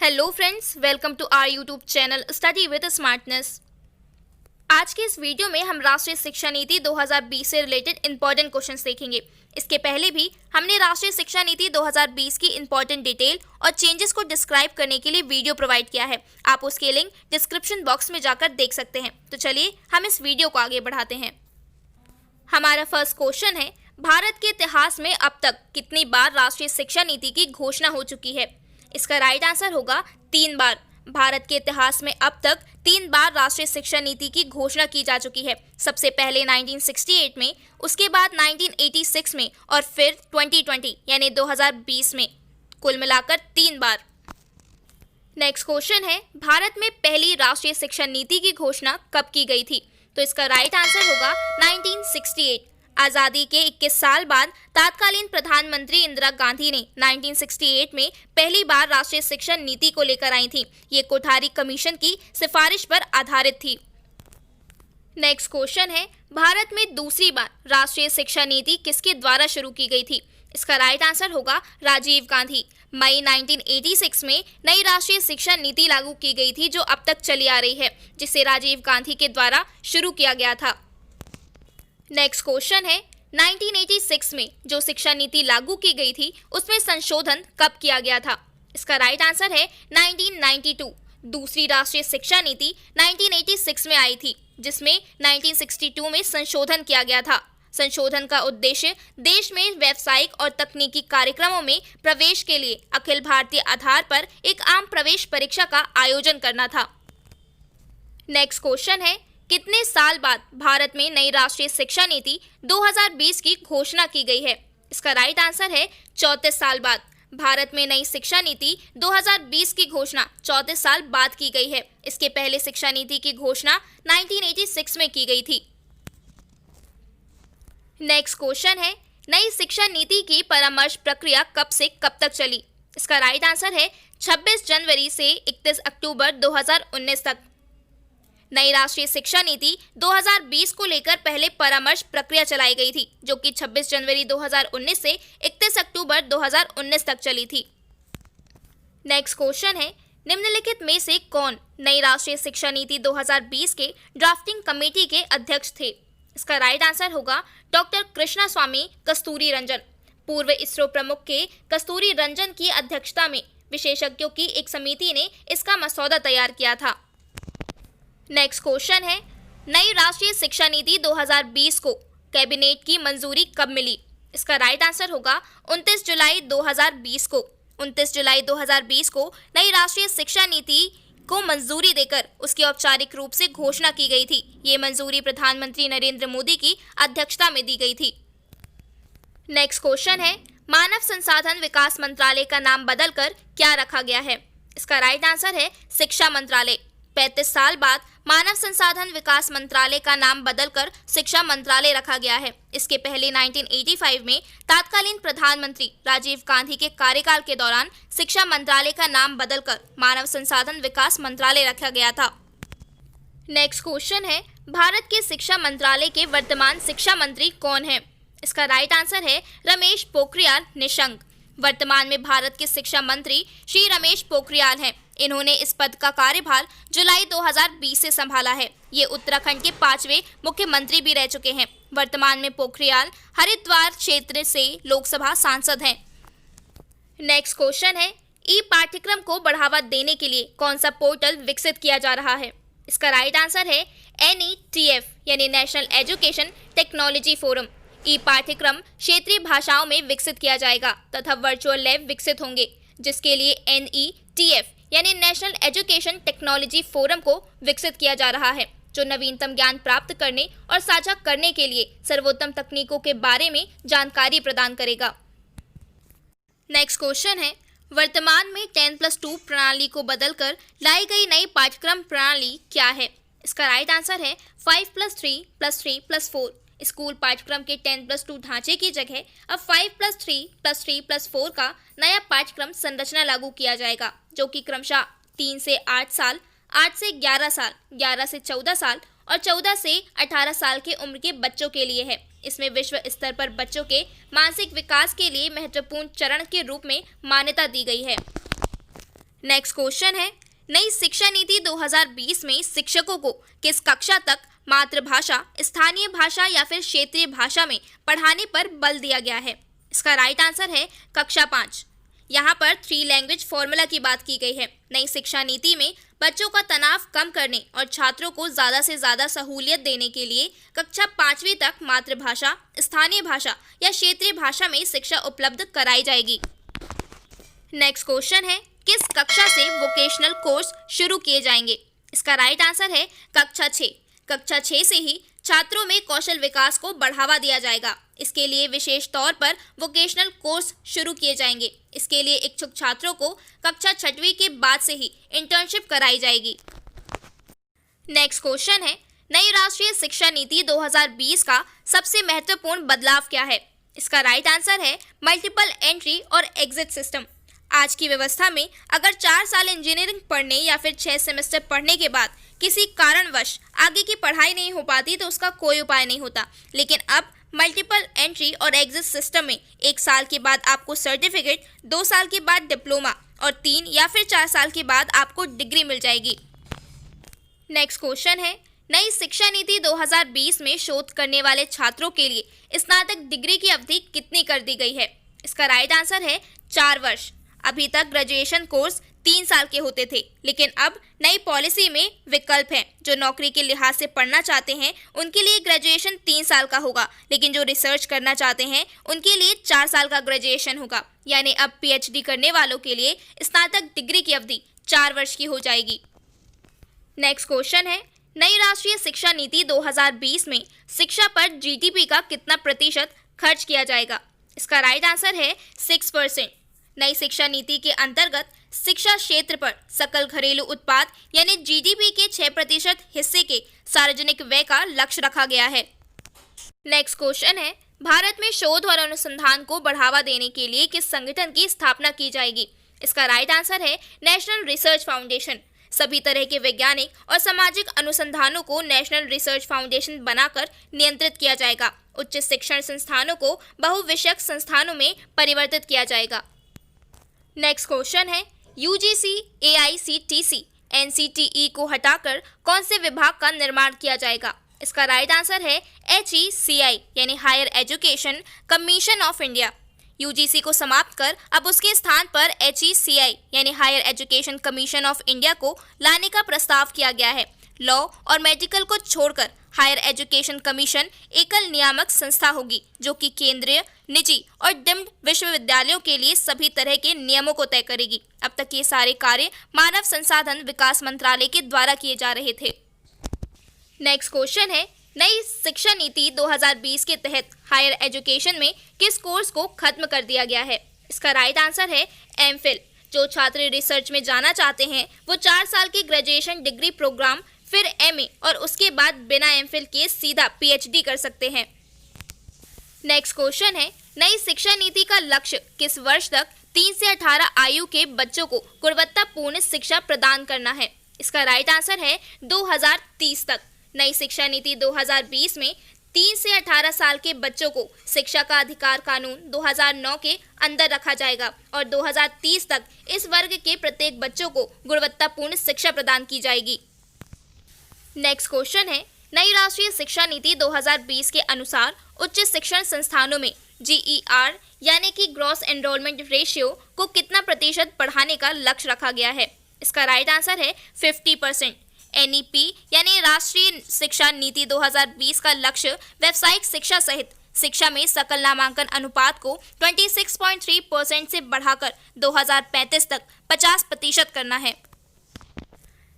Hello friends, welcome to our YouTube channel study with smartness. आज के इस video में हम राष्ट्रीय शिक्षा नीति 2020 से रिलेटेड इंपॉर्टेंट क्वेश्चंस देखेंगे। इसके पहले भी हमने राष्ट्रीय शिक्षा नीति 2020 की इंपॉर्टेंट डिटेल और चेंजेस को डिस्क्राइब करने के लिए वीडियो प्रोवाइड किया है। आप उसके लिंक डिस्क्रिप्शन बॉक्स में जाकर देख सकते हैं। तो चलिए हम इस वीडियो को आगे बढ़ाते हैं। हमारा फर्स्ट क्वेश्चन है, भारत के इतिहास में अब तक कितनी बार राष्ट्रीय शिक्षा नीति की घोषणा हो चुकी है? इसका राइट आंसर होगा 3 बार। भारत के इतिहास में अब तक 3 बार राष्ट्रीय शिक्षा नीति की घोषणा की जा चुकी है। सबसे पहले 1968 में, उसके बाद 1986 में और फिर 2020 यानी 2020 में। कुल मिलाकर 3 बार। नेक्स्ट क्वेश्चन है, भारत में पहली राष्ट्रीय शिक्षा नीति की घोषणा कब की गई थी? तो इसका राइट आंसर होगा 1968। आज़ादी के 21 साल बाद तत्कालीन प्रधानमंत्री इंदिरा गांधी ने 1968 में पहली बार राष्ट्रीय शिक्षा नीति को लेकर आई थी। ये कोठारी कमीशन की सिफारिश पर आधारित थी। नेक्स्ट क्वेश्चन है, भारत में दूसरी बार राष्ट्रीय शिक्षा नीति किसके द्वारा शुरू की गई थी? इसका राइट आंसर होगा राजीव गांधी। मई 1986 में नई राष्ट्रीय शिक्षा नीति लागू की गई थी, जो अब तक चली आ रही है, जिसे राजीव गांधी के द्वारा शुरू किया गया था। नेक्स्ट क्वेश्चन है, 1986 में जो शिक्षा नीति लागू की गई थी उसमें संशोधन कब किया गया था? इसका राइट आंसर है 1992। दूसरी राष्ट्रीय शिक्षा नीति 1986 में आई थी, जिसमें 1962 में संशोधन किया गया था। संशोधन का उद्देश्य देश में व्यावसायिक और तकनीकी कार्यक्रमों में प्रवेश के लिए अखिल भारतीय आधार पर एक आम प्रवेश परीक्षा का आयोजन करना था। नेक्स्ट क्वेश्चन है, कितने साल बाद भारत में नई राष्ट्रीय शिक्षा नीति 2020 की घोषणा की गई है? इसका राइट आंसर है 34 साल बाद। भारत में नई शिक्षा नीति 2020 की घोषणा 34 साल बाद की गई है। इसके पहले शिक्षा नीति की घोषणा 1986 में की गई थी। नेक्स्ट क्वेश्चन है, नई शिक्षा नीति की परामर्श प्रक्रिया कब से कब तक चली? इसका राइट आंसर है 26 जनवरी से 31 अक्टूबर 2019 तक। नई राष्ट्रीय शिक्षा नीति 2020 को लेकर पहले परामर्श प्रक्रिया चलाई गई थी, जो कि 26 जनवरी 2019 से 31 अक्टूबर 2019 तक चली थी। नेक्स्ट क्वेश्चन है, निम्नलिखित में से कौन नई राष्ट्रीय शिक्षा नीति 2020 के ड्राफ्टिंग कमेटी के अध्यक्ष थे? इसका राइट आंसर होगा डॉक्टर कृष्णास्वामी कस्तूरीरंजन। पूर्व इसरो प्रमुख के कस्तूरीरंजन की अध्यक्षता में विशेषज्ञों की एक समिति ने इसका मसौदा तैयार किया था। नेक्स्ट क्वेश्चन है, नई राष्ट्रीय शिक्षा नीति 2020 को कैबिनेट की मंजूरी कब मिली? इसका राइट आंसर होगा 29 जुलाई 2020 को। 29 जुलाई 2020 को नई राष्ट्रीय शिक्षा नीति को मंजूरी देकर उसकी औपचारिक रूप से घोषणा की गई थी। ये मंजूरी प्रधानमंत्री नरेंद्र मोदी की अध्यक्षता में दी गई थी। नेक्स्ट क्वेश्चन है, मानव संसाधन विकास मंत्रालय का नाम बदलकर क्या रखा गया है? इसका राइट आंसर है शिक्षा मंत्रालय। 35 साल बाद मानव संसाधन विकास मंत्रालय का नाम बदलकर शिक्षा मंत्रालय रखा गया है। इसके पहले 1985 में तत्कालीन प्रधानमंत्री राजीव गांधी के कार्यकाल के दौरान शिक्षा मंत्रालय का नाम बदलकर मानव संसाधन विकास मंत्रालय रखा गया था। नेक्स्ट क्वेश्चन है, भारत के शिक्षा मंत्रालय के वर्तमान शिक्षा मंत्री कौन है? इसका राइट आंसर है रमेश पोखरियाल निशंक। वर्तमान में भारत के शिक्षा मंत्री श्री रमेश पोखरियाल हैं। इन्होंने इस पद का कार्यभार जुलाई 2020 से संभाला है। ये उत्तराखंड के 5वें मुख्यमंत्री भी रह चुके हैं। वर्तमान में पोखरियाल हरिद्वार क्षेत्र से लोकसभा सांसद हैं। नेक्स्ट क्वेश्चन है, ई पाठ्यक्रम को बढ़ावा देने के लिए कौन सा पोर्टल विकसित किया जा रहा है? इसका राइट आंसर है NETF यानी नेशनल एजुकेशन टेक्नोलॉजी फोरम। ई पाठ्यक्रम क्षेत्रीय भाषाओं में विकसित किया जाएगा तथा वर्चुअल लैब विकसित होंगे, जिसके लिए NETF यानी नेशनल एजुकेशन टेक्नोलॉजी फोरम को विकसित किया जा रहा है, जो नवीनतम ज्ञान प्राप्त करने और साझा करने के लिए सर्वोत्तम तकनीकों के बारे में जानकारी प्रदान करेगा। नेक्स्ट क्वेश्चन है, वर्तमान में 10+2 प्रणाली को बदलकर लाई गई नई पाठ्यक्रम प्रणाली क्या है? इसका राइट आंसर है 5+3+3+4। स्कूल पाठ्यक्रम के 10+2 ढांचे की जगह अब 5+3+3+4 का नया पाठ्यक्रम संरचना लागू किया जाएगा, जो कि क्रमशः 3 से 8 साल, 8 से 11 साल, 11 से 14 साल और 14 से 18 साल के उम्र के बच्चों के लिए है। इसमें विश्व स्तर पर बच्चों के मानसिक विकास के लिए महत्वपूर्ण चरण के रूप में मान्यता दी गई है। नेक्स्ट क्वेश्चन है, नई शिक्षा नीति 2020 में शिक्षकों को किस कक्षा तक मातृभाषा, स्थानीय भाषा या फिर क्षेत्रीय भाषा में पढ़ाने पर बल दिया गया है? इसका राइट आंसर है कक्षा 5। यहाँ पर 3 लैंग्वेज फॉर्मूला की बात की गई है। नई शिक्षा नीति में बच्चों का तनाव कम करने और छात्रों को ज़्यादा से ज़्यादा सहूलियत देने के लिए कक्षा 5वीं तक मातृभाषा, स्थानीय भाषा या क्षेत्रीय भाषा में शिक्षा उपलब्ध कराई जाएगी। नेक्स्ट क्वेश्चन है, किस कक्षा से वोकेशनल कोर्स शुरू किए जाएंगे? इसका राइट आंसर है कक्षा 6। कक्षा 6 से ही छात्रों में कौशल विकास को बढ़ावा दिया जाएगा। इसके लिए विशेष तौर पर वोकेशनल कोर्स शुरू किए जाएंगे। इसके लिए इच्छुक छात्रों को कक्षा 6वीं के बाद से ही इंटर्नशिप कराई जाएगी। नेक्स्ट क्वेश्चन है, नई राष्ट्रीय शिक्षा नीति 2020 का सबसे महत्वपूर्ण बदलाव क्या है? इसका राइट आंसर है मल्टीपल एंट्री और एग्जिट सिस्टम। आज की व्यवस्था में अगर 4 साल इंजीनियरिंग पढ़ने या फिर 6 सेमेस्टर पढ़ने के बाद किसी कारणवश आगे की पढ़ाई नहीं हो पाती तो उसका कोई उपाय नहीं होता, लेकिन अब मल्टीपल एंट्री और एग्जिट सिस्टम में 1 साल के बाद आपको सर्टिफिकेट, 2 साल के बाद डिप्लोमा और 3 या फिर 4 साल के बाद आपको डिग्री मिल जाएगी। नेक्स्ट क्वेश्चन है, नई शिक्षा नीति 2020 में शोध करने वाले छात्रों के लिए स्नातक डिग्री की अवधि कितनी कर दी गई है? इसका राइट आंसर है 4 वर्ष। अभी तक ग्रेजुएशन कोर्स 3 साल के होते थे, लेकिन अब नई पॉलिसी में विकल्प है। जो नौकरी के लिहाज से पढ़ना चाहते हैं उनके लिए ग्रेजुएशन 3 साल का होगा, लेकिन जो रिसर्च करना चाहते हैं उनके लिए 4 साल का ग्रेजुएशन होगा। यानी अब पीएचडी करने वालों के लिए स्नातक डिग्री की अवधि 4 वर्ष की हो जाएगी। नेक्स्ट क्वेश्चन है, नई राष्ट्रीय शिक्षा नीति 2020 में शिक्षा पर जीडीपी का कितना प्रतिशत खर्च किया जाएगा? इसका राइट आंसर है 6%। नई शिक्षा नीति के अंतर्गत शिक्षा क्षेत्र पर सकल घरेलू उत्पाद यानी जीडीपी के 6% हिस्से के सार्वजनिक व्यय का लक्ष्य रखा गया है। नेक्स्ट क्वेश्चन है, भारत में शोध और अनुसंधान को बढ़ावा देने के लिए किस संगठन की स्थापना की जाएगी? इसका राइट आंसर है नेशनल रिसर्च फाउंडेशन। सभी तरह के वैज्ञानिक और सामाजिक अनुसंधानों को नेशनल रिसर्च फाउंडेशन बनाकर नियंत्रित किया जाएगा। उच्च शिक्षण संस्थानों को बहुविषयक संस्थानों में परिवर्तित किया जाएगा। नेक्स्ट क्वेश्चन है, यूजीसी, एआईसीटीसी, एनसीटीई को हटाकर कौन से विभाग का निर्माण किया जाएगा? इसका राइट आंसर है HECI यानी higher education commission of India. UGC को समाप्त कर अब उसके स्थान पर HECI यानी higher education commission of India को लाने का प्रस्ताव किया गया है। लॉ और मेडिकल को छोड़कर हायर एजुकेशन कमीशन एकल नियामक संस्था होगी जो कि केंद्रीय, निजी और डीम्ड विश्वविद्यालयों के लिए सभी तरह के नियमों को तय करेगी। अब तक ये सारे कार्य मानव संसाधन विकास मंत्रालय के द्वारा किए जा रहे थे। नेक्स्ट क्वेश्चन है, नई शिक्षा नीति 2020 के तहत हायर एजुकेशन में किस कोर्स को खत्म कर दिया गया है? इसका राइट आंसर है एमफिल। जो छात्र रिसर्च में जाना चाहते हैं वो 4 साल के ग्रेजुएशन डिग्री प्रोग्राम, फिर एमए और उसके बाद बिना एमफिल के सीधा पीएचडी कर सकते हैं। नेक्स्ट क्वेश्चन है, नई शिक्षा नीति का लक्ष्य किस वर्ष तक 3 से 18 आयु के बच्चों को गुणवत्तापूर्ण शिक्षा प्रदान करना है? इसका राइट आंसर है 2030 तक। नई शिक्षा नीति 2020 में 3 से 18 साल के बच्चों को शिक्षा का अधिकार कानून 2009 के अंदर रखा जाएगा और 2030 तक इस वर्ग के प्रत्येक बच्चों को गुणवत्तापूर्ण शिक्षा प्रदान की जाएगी। नेक्स्ट क्वेश्चन है, नई राष्ट्रीय शिक्षा नीति 2020 के अनुसार उच्च शिक्षण संस्थानों में GER यानी कि ग्रॉस एनरोलमेंट रेशियो को कितना प्रतिशत बढ़ाने का लक्ष्य रखा गया है? इसका राइट आंसर है 50%। NEP यानी राष्ट्रीय शिक्षा नीति 2020 का लक्ष्य व्यावसायिक शिक्षा सहित शिक्षा में सकल नामांकन अनुपात को 26.3% से बढ़ाकर 2035 तक 50% करना है।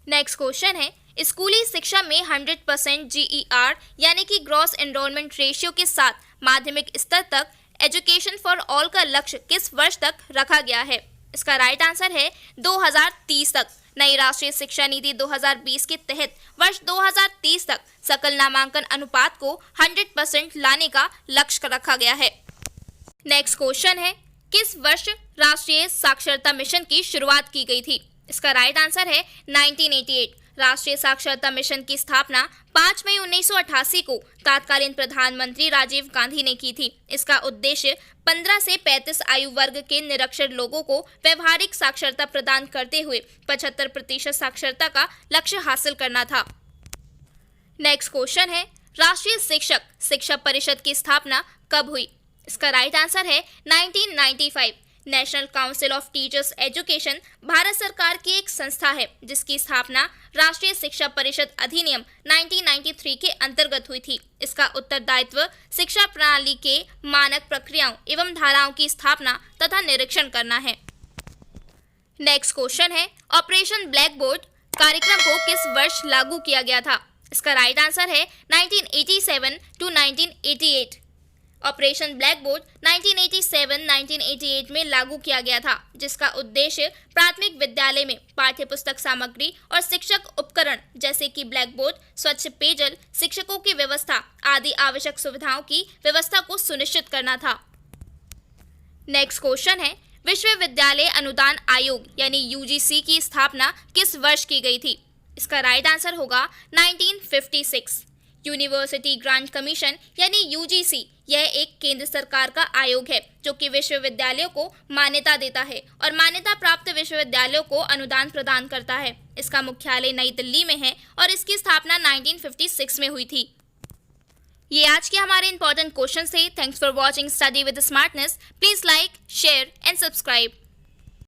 नेक्स्ट क्वेश्चन है, स्कूली शिक्षा में 100% GER यानी कि ग्रॉस एनरोलमेंट रेशियो के साथ माध्यमिक स्तर तक एजुकेशन फॉर ऑल का लक्ष्य किस वर्ष तक रखा गया है? इसका राइट आंसर है 2030 तक। नई राष्ट्रीय शिक्षा नीति 2020 के तहत वर्ष 2030 तक सकल नामांकन अनुपात को 100% लाने का लक्ष्य रखा गया है। नेक्स्ट क्वेश्चन है, किस वर्ष राष्ट्रीय साक्षरता मिशन की शुरुआत की गई थी? इसका राइट आंसर है 1988। राष्ट्रीय साक्षरता मिशन की स्थापना 5 मई 1988 को तत्कालीन प्रधानमंत्री राजीव गांधी ने की थी। इसका उद्देश्य 15 से 35 आयु वर्ग के निरक्षर लोगों को व्यवहारिक साक्षरता प्रदान करते हुए 75% साक्षरता का लक्ष्य हासिल करना था। नेक्स्ट क्वेश्चन है, राष्ट्रीय शिक्षक शिक्षा परिषद की स्थापना कब हुई? इसका राइट आंसर है 1995। National council of teachers education Bharat सरकार की एक संस्था है जिसकी स्थापना राष्ट्रीय शिक्षा परिषद अधिनियम 1993 के अंतर्गत हुई थी। इसका उत्तरदायित्व शिक्षा प्रणाली के मानक प्रक्रियाओं एवं धाराओं की स्थापना तथा निरीक्षण करना है। नेक्स्ट क्वेश्चन है, ऑपरेशन ब्लैक बोर्ड कार्यक्रम को किस वर्ष लागू किया गया था? इसका राइट आंसर है 1987 टू 1988। ऑपरेशन ब्लैक बोर्ड 1987-1988 में लागू किया गया था, जिसका उद्देश्य प्राथमिक विद्यालय में पाठ्यपुस्तक सामग्री और शिक्षक उपकरण जैसे कि ब्लैक बोर्ड, स्वच्छ पेयजल, शिक्षकों की व्यवस्था आदि आवश्यक सुविधाओं की व्यवस्था को सुनिश्चित करना था। नेक्स्ट क्वेश्चन है, विश्वविद्यालय अनुदान आयोग यानी यूजीसी की स्थापना किस वर्ष की गई थी? इसका राइट आंसर होगा 1956। यूनिवर्सिटी ग्रांट कमीशन यानी यूजीसी यह एक केंद्र सरकार का आयोग है जो कि विश्वविद्यालयों को मान्यता देता है और मान्यता प्राप्त विश्वविद्यालयों को अनुदान प्रदान करता है। इसका मुख्यालय नई दिल्ली में है और इसकी स्थापना 1956 में हुई थी। ये आज के हमारे इंपॉर्टेंट क्वेश्चन थे। Thanks for watching study with smartness. Please like, share and subscribe.